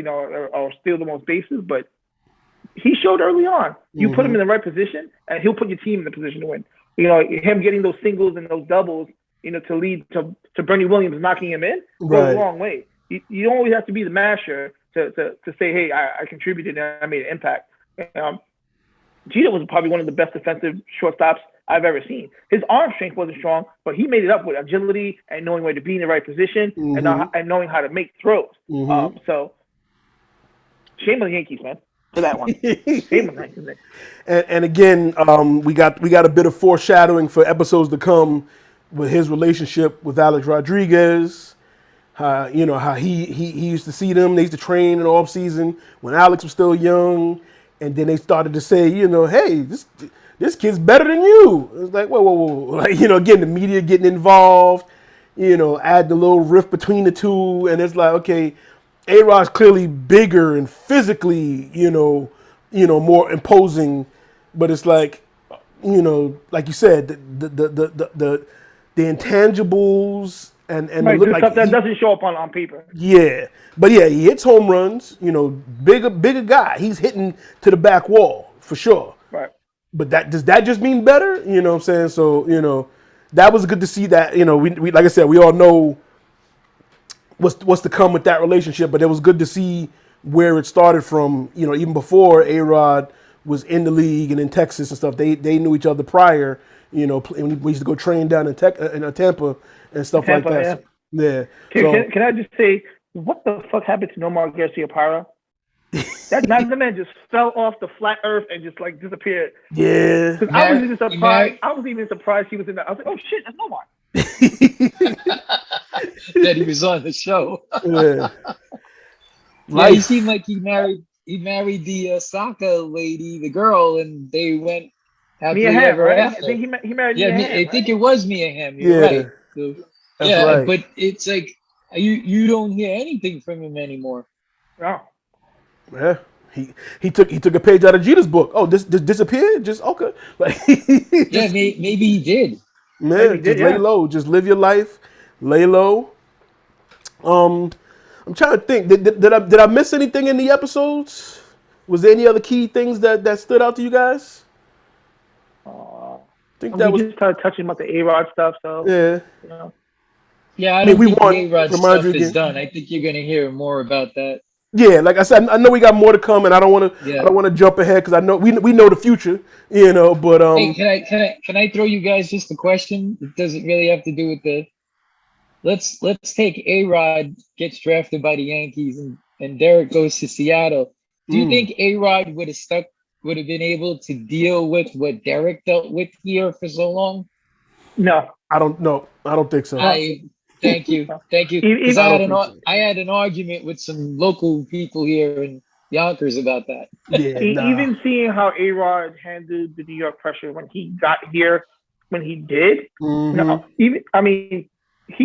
steal the most bases, but he showed early on. You put him in the right position, and he'll put your team in the position to win. Him getting those singles and those doubles, to lead to Bernie Williams knocking him in goes a long way. You don't always have to be the masher to say, hey, I contributed and I made an impact. Jeter was probably one of the best defensive shortstops I've ever seen. His arm strength wasn't strong, but he made it up with agility and knowing where to be in the right position and knowing how to make throws. So shame on the Yankees, man, for that one. Shame on the Yankees. And again, we got a bit of foreshadowing for episodes to come with his relationship with Alex Rodriguez. How he used to see them. They used to train in the off season when Alex was still young, and then they started to say, hey, this kid's better than you. It's like, whoa. Like, again, the media getting involved. add the little rift between the two, and it's like, okay, A-Rod's clearly bigger and physically, more imposing, but it's like, like you said, the intangibles and Right, look the like stuff that doesn't show up on paper. yeah, but yeah, he hits home runs. Bigger guy. He's hitting to the back wall for sure. Right. But does that just mean better? You know what I'm saying? So that was good to see that. We like I said, we all know what's to come with that relationship, but it was good to see where it started from. Even before A-Rod was in the league and in Texas and stuff, they knew each other prior. We used to go train down in Tampa and stuff like Tampa, that. yeah. So, yeah. Can I just say, what the fuck happened to Nomar Garcia-Parra? That man just fell off the flat earth and just like disappeared. Yeah. Because I was even surprised. I was even surprised he was in that. I was like, oh shit, that's Nomar. That he was on the show. Yeah. Yeah, he seemed like he married the soccer lady, the girl, and they went happily Mia Hamm, ever right? after. I think he married Yeah, Mia Hamm, I think right? it was Mia Hamm. You're Yeah. right. So, That's yeah, right. but it's like you don't hear anything from him anymore. No. Yeah. He took a page out of Jeter's book. Oh, this disappeared? Just okay. Like Yeah, maybe he did. man, Maybe just did, lay yeah. low. Just live your life. Lay low. I'm trying to think. Did I miss anything in the episodes? Was there any other key things that stood out to you guys? I think that We was just started touching about the A-Rod stuff, so yeah. Yeah, I I mean, don't we think won. the A-Rod Remind you stuff is again. done. I think you're gonna hear more about that. Yeah, like I said, I know we got more to come, and I don't want to jump ahead because I know we know the future, But Hey, can I throw you guys just a question? It doesn't really have to do with the. Let's take A-Rod gets drafted by the Yankees and Derek goes to Seattle. Do you think A-Rod would have been able to deal with what Derek dealt with here for so long? no. I don't know. I don't think so. Thank you. Because I had an argument with some local people here in Yonkers about that. Yeah, nah. Even seeing how A-Rod handled the New York pressure when he got here, when he did, no, he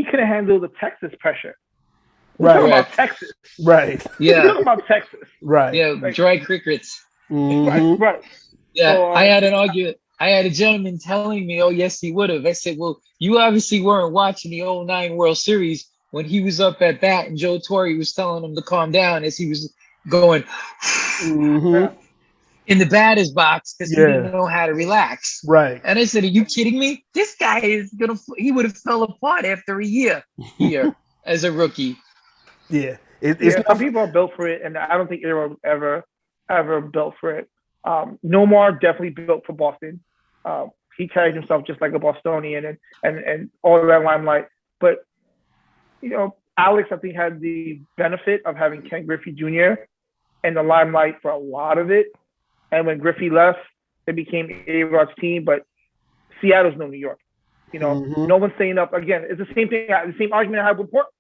could have handled the Texas pressure. We're talking about Texas. Right. Yeah. We're talking about Texas. Right. Yeah, like, dry crickets. Right. Yeah, so, I had an argument. I had a gentleman telling me, oh, yes, he would have. I said, well, you obviously weren't watching the 09 World Series when he was up at bat and Joe Torre was telling him to calm down as he was going in the batter's box because he didn't know how to relax. Right. And I said, are you kidding me? This guy he would have fell apart after a year here as a rookie. Yeah. Some people are built for it, and I don't think A-Rod was ever built for it. Nomar definitely built for Boston. He carried himself just like a Bostonian and all of that limelight. But, Alex, I think, had the benefit of having Ken Griffey Jr. in the limelight for a lot of it. And when Griffey left, it became A-Rod's team. But Seattle's no New York. No one's staying up. Again, it's the same thing. The same argument I had with Portland.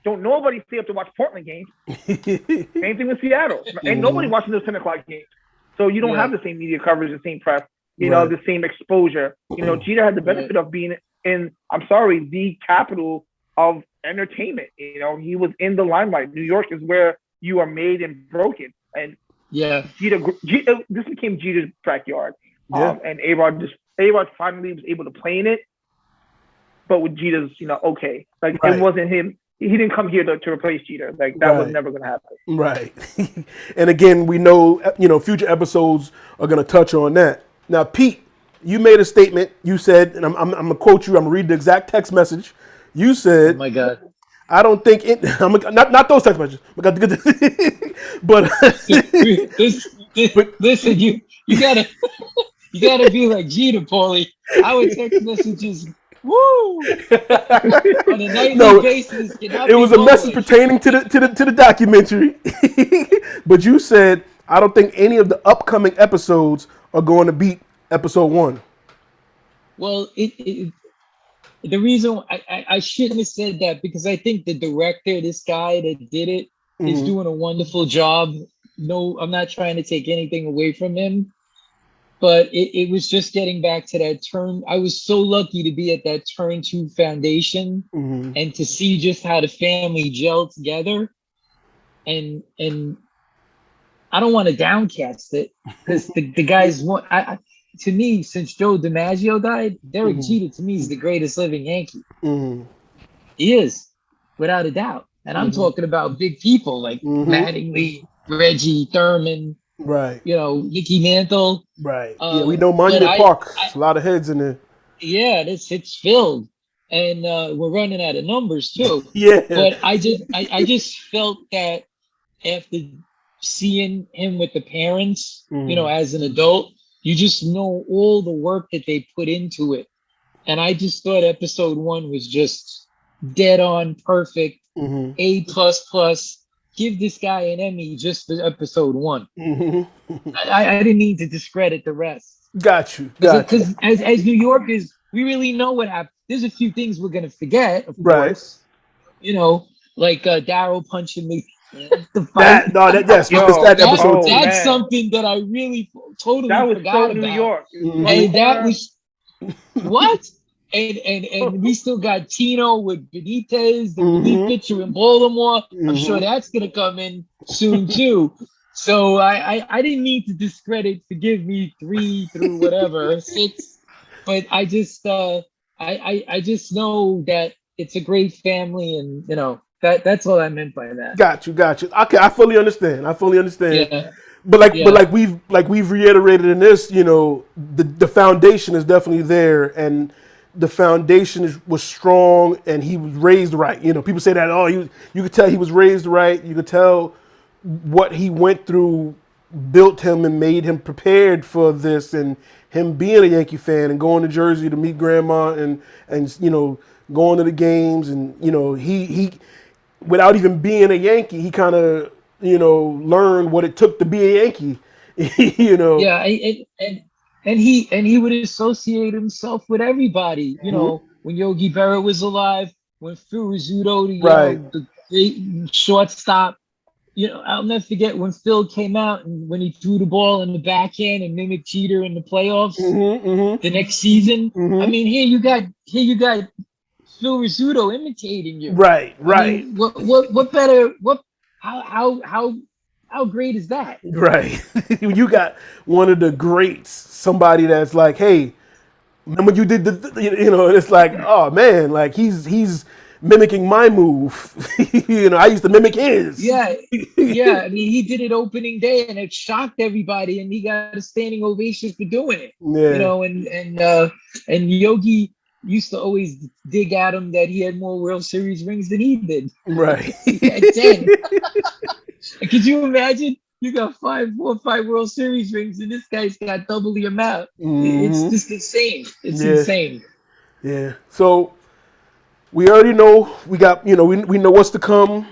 Don't nobody stay up to watch Portland games. Same thing with Seattle. Ain't nobody watching those 10 o'clock games. So you don't have the same media coverage, the same press, the same exposure. Jeter had the benefit of being in, the capital of entertainment. He was in the limelight. New York is where you are made and broken. And Jeter, this became Jeter's backyard. And A-Rod finally was able to play in it. But with Jeter's, okay. Like, it wasn't him. He didn't come here to replace Jeter. Like, that was never going to happen. Right. And again, we know, future episodes are going to touch on that. Now, Pete, you made a statement. You said, and I'm going to quote you. I'm going to read the exact text message. You said, oh my God. I don't think it, not those text messages. But listen, you gotta be like Jeter, Paulie. Our text messages, woo, on a nightly basis. It was a message pertaining to the documentary. But you said, I don't think any of the upcoming episodes are going to beat episode 1. Well, the reason I shouldn't have said that because I think the director, this guy that did it, is doing a wonderful job. No, I'm not trying to take anything away from him. but it was just getting back to that turn. I was so lucky to be at that turn two foundation Mm-hmm. and to see just how the family gelled together. And I don't want to downcast it because the guys want. To me, since Joe DiMaggio died, Derek Mm-hmm. Jeter to me is the greatest living Yankee. Mm-hmm. He is, without a doubt. And I'm Mm-hmm. talking about big people like Mm-hmm. Mattingly, Reggie, Thurman, Right. Mickey Mantle. Right. Yeah, we know But Monument Park. There's a lot of heads in there. yeah, it's filled, and we're running out of numbers too. Yeah. But I just felt that after seeing him with the parents, Mm-hmm. as an adult, you just know all the work that they put into it. And I just thought episode one was just dead on perfect, Mm-hmm. A++. Give this guy an Emmy just for episode one. Mm-hmm. I didn't mean to discredit the rest. Got you. Got you. Because as New Yorkers, we really know what happened. There's a few things we're gonna forget, of Right. course. You know, like Daryl punching me the fight. That no. That yes. We missed Yo, that That episode oh too. that's man, something that I really that totally was so forgot New about. York. On the Mm-hmm. And that corner. was what? And we still got Tino with Benitez, the relief Mm-hmm. pitcher in Baltimore. I'm sure Mm-hmm. that's gonna come in soon too. So I didn't mean to discredit, forgive me, three through whatever, six, but I just know that it's a great family, and that's all I meant by that. Got you. Got you. Okay, I fully understand. I fully understand. Yeah, But yeah, we've reiterated in this, the foundation is definitely there, and the foundation was strong, and he was raised right. People say that, oh, you could tell he was raised right. You could tell what he went through built him and made him prepared for this, and him being a Yankee fan and going to Jersey to meet grandma, and going to the games, and he without even being a Yankee, he kind of learned what it took to be a Yankee. you know. yeah. And he would associate himself with everybody. Mhm. When Yogi Berra was alive, when Phil Rizzuto, Right. the great shortstop. I'll never forget when Phil came out and when he threw the ball in the backhand and mimicked Jeter in the playoffs Mm-hmm. Mm-hmm. the next season. I Mm-hmm. mean, here you got Phil Rizzuto imitating you. Right. I Right. mean, what better how great is that? Right. You got one of the greats, somebody that's like, hey, remember you did and it's like, oh man, like he's mimicking my move. I used to mimic his. Yeah, yeah. I mean, he did it opening day, and it shocked everybody, and he got a standing ovation for doing it. Yeah. And Yogi used to always dig at him that he had more World Series rings than he did. Right. He had 10. Could you imagine? You got 5 World Series rings, and this guy's got double the amount. It's Hmm. just insane. It's Yeah. insane. Yeah. So we already know we got we know what's to come.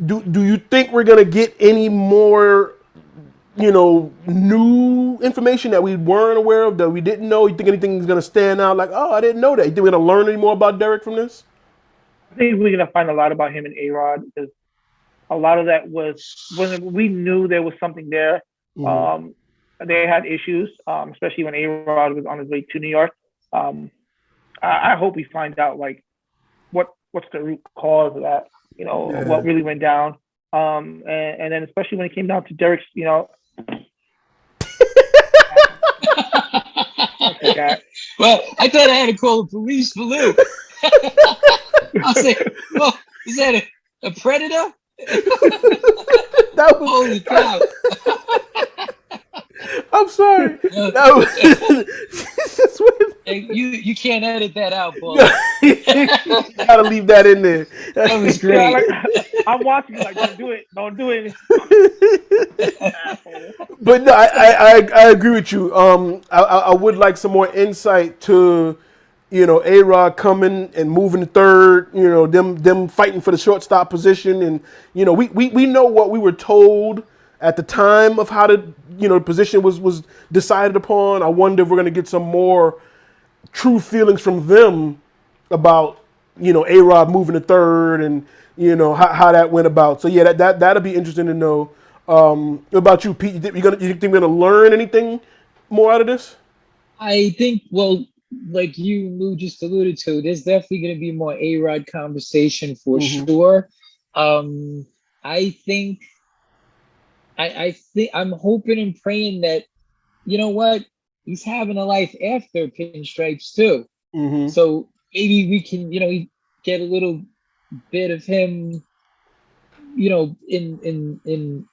Do you think we're gonna get any more new information that we weren't aware of, that we didn't know? You think anything's gonna stand out like, oh, I didn't know that? You think we're gonna learn any more about Derek from this? I think we're gonna find a lot about him and A Rod because a lot of that was when we knew there was something there. Mm-hmm. They had issues, especially when A Rod was on his way to New York. Um, I hope we find out like what's the root cause of that. Yeah. What really went down. And then especially when it came down to Derek's, like that. Well, I thought I had to call the police for Lou. I'll say, well, is that a predator? That was, Holy cow. I'm sorry. Uh, That was just Hey, you can't edit that out, Paul. gotta leave that in there. That was Yeah, great. I'm watching you like, don't do it. But no, I agree with you. I would like some more insight to, A Rod coming and moving to third. Them fighting for the shortstop position, and we know what we were told at the time of how the position was decided upon. I wonder if we're gonna get some more true feelings from them about A Rod moving to third, and how that went about. So yeah, that'll be interesting to know. What about you, Pete? You think we're gonna learn anything more out of this? I think, well, like you just alluded to, there's definitely going to be more A-Rod conversation for Mm-hmm. sure. Um, I think, I think I'm hoping and praying that, you know what, he's having a life after Pinstripes too. Mm-hmm. So maybe we can, get a little bit of him, in.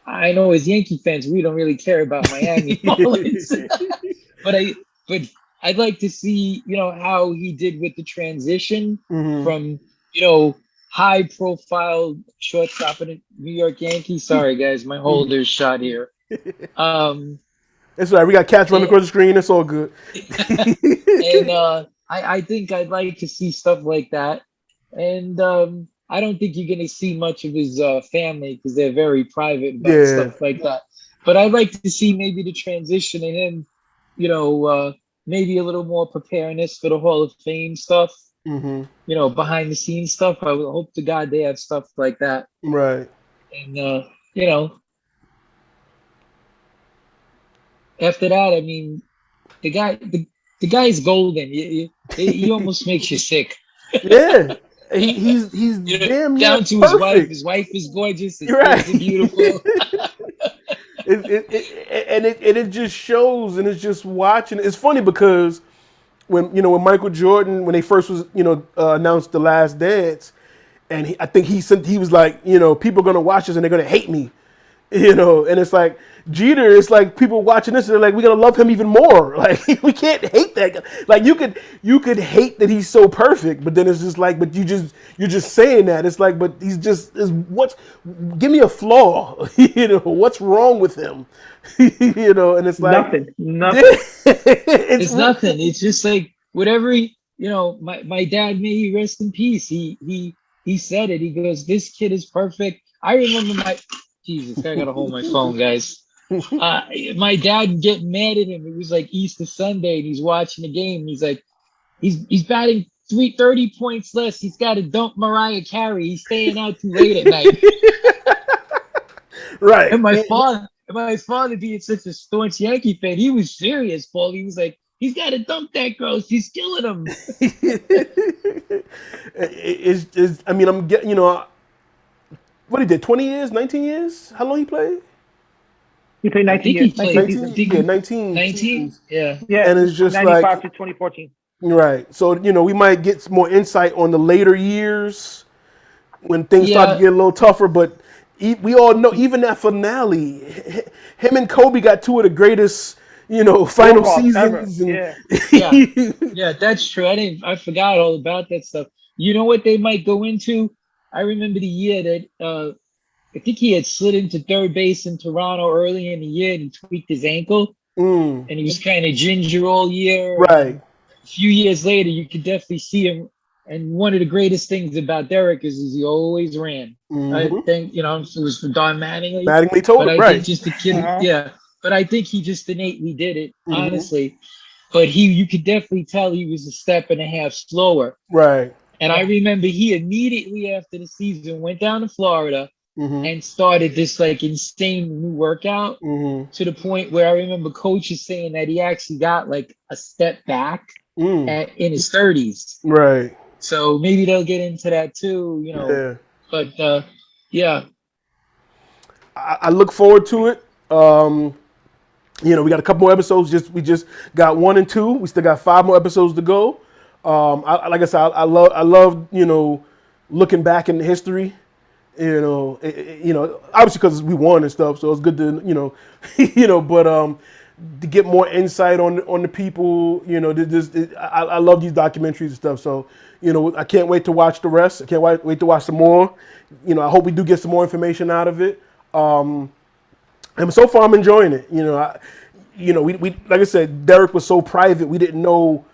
I know as Yankee fans, we don't really care about Miami Marlins, but but I'd like to see, how he did with the transition Mm-hmm. from, you know, high profile shortstop in the New York Yankees. Sorry guys, my holder's shot here. Um, It's all right. We got cats running and, across the screen. It's all good. I think I'd like to see stuff like that. And I don't think you're gonna see much of his family because they're very private about Yeah. stuff like that. But I'd like to see maybe the transition and him, maybe a little more preparedness for the Hall of Fame stuff. Mm-hmm. Behind the scenes stuff. I would hope to God they have stuff like that. Right. And you know, after that, I mean, the guy's golden. He almost makes you sick. Yeah. He's damn near Down to his wife. perfect. His wife is gorgeous. His You're right. kids are beautiful. And it just shows, and it's just watching. It's funny because when Michael Jordan, when they first was announced the Last Dance, and I think he was like, people are gonna watch this and they're gonna hate me. And it's like Jeter. It's like people watching this and they're like, we're gonna love him even more. Like we can't hate that guy. Like you could hate that he's so perfect, but then it's just like, but you're just saying that. It's like, but he's just is what's give me a flaw. What's wrong with him? And it's like Nothing. It's it's nothing. It's just like whatever my dad, may he rest in peace. He said it. He goes, "This kid is perfect." I remember my Jesus, I gotta hold my phone, guys. Uh, my dad getting mad at him. It was like Easter Sunday, and he's watching the game. And he's like, he's batting 330 points less. He's got to dump Mariah Carey. He's staying out too late at night. right. And my father being such a staunch Yankee fan, he was serious, Paul. He was like, he's got to dump that girl. She's killing him. I mean, I'm getting, what he did, 20 years, 19 years? How long he played? He played I 19 think he years, played. 19 I 19, seasons. think yeah, 19 19. seasons. Yeah. Yeah, And it's just like, 95 to 2014. right. So, we might get some more insight on the later years when things start to Yeah. get a little tougher. But we all know, even that finale, him and Kobe got two of the greatest, final Walk-offs ever. seasons. And Yeah. Yeah. Yeah, that's true. I forgot all about that stuff. You know what they might go into? I remember the year that I think he had slid into third base in Toronto early in the year and he tweaked his ankle mm, and he was kind of ginger all year. And right. then a few years later, you could definitely see him. And one of the greatest things about Derek is he always ran. I Mm-hmm. think, it was for Don Mattingly, Mattingly told but it, I think right. just the kid, Uh-huh. yeah. But I think he just innately did it, Mm-hmm. honestly. But you could definitely tell he was a step and a half slower. Right. And I remember he immediately after the season went down to Florida Mm-hmm. and started this like insane new workout Mm-hmm. to the point where I remember coaches saying that he actually got like a step back Mm. in his 30s. Right. So maybe they'll get into that too, Yeah. But yeah, I look forward to it. We got a couple more episodes. We just got 1 and 2. We still got 5 more episodes to go. Like I said, I love looking back in history. Obviously because we won and stuff, so it's good to but to get more insight on the people. I love these documentaries and stuff. So I can't wait to watch the rest. I can't wait to watch some more. I hope we do get some more information out of it. And so far, I'm enjoying it. We like I said, Derek was so private. We didn't know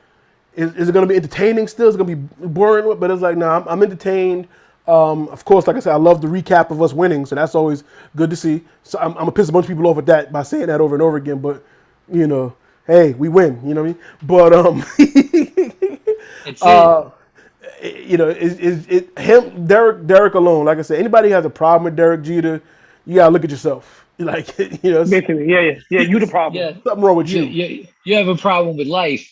is it going to be entertaining still? Is it going to be boring? But it's like, no, I'm entertained. Of course, like I said, I love the recap of us winning, so that's always good to see. So I'm gonna piss a bunch of people off with that by saying that over and over again. But hey, we win. You know what I mean? it's But it. is him Derek alone? Like I said, anybody who has a problem with Derek Jeter, you gotta look at yourself. Like, it's Basically, yeah. You the problem. Yeah, something wrong with you you. you have a problem with life.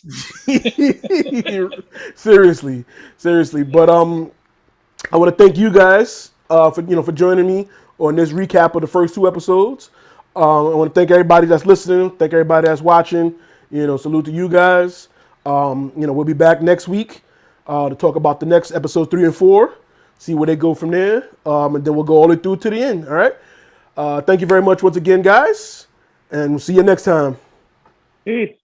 seriously, seriously. But I want to thank you guys for joining me on this recap of the first two episodes. I want to thank everybody that's listening. Thank everybody that's watching. Salute to you guys. We'll be back next week to talk about the next episode 3 and 4. See where they go from there, and then we'll go all the way through to the end. All right. Thank you very much once again, guys, and we'll see you next time. Peace.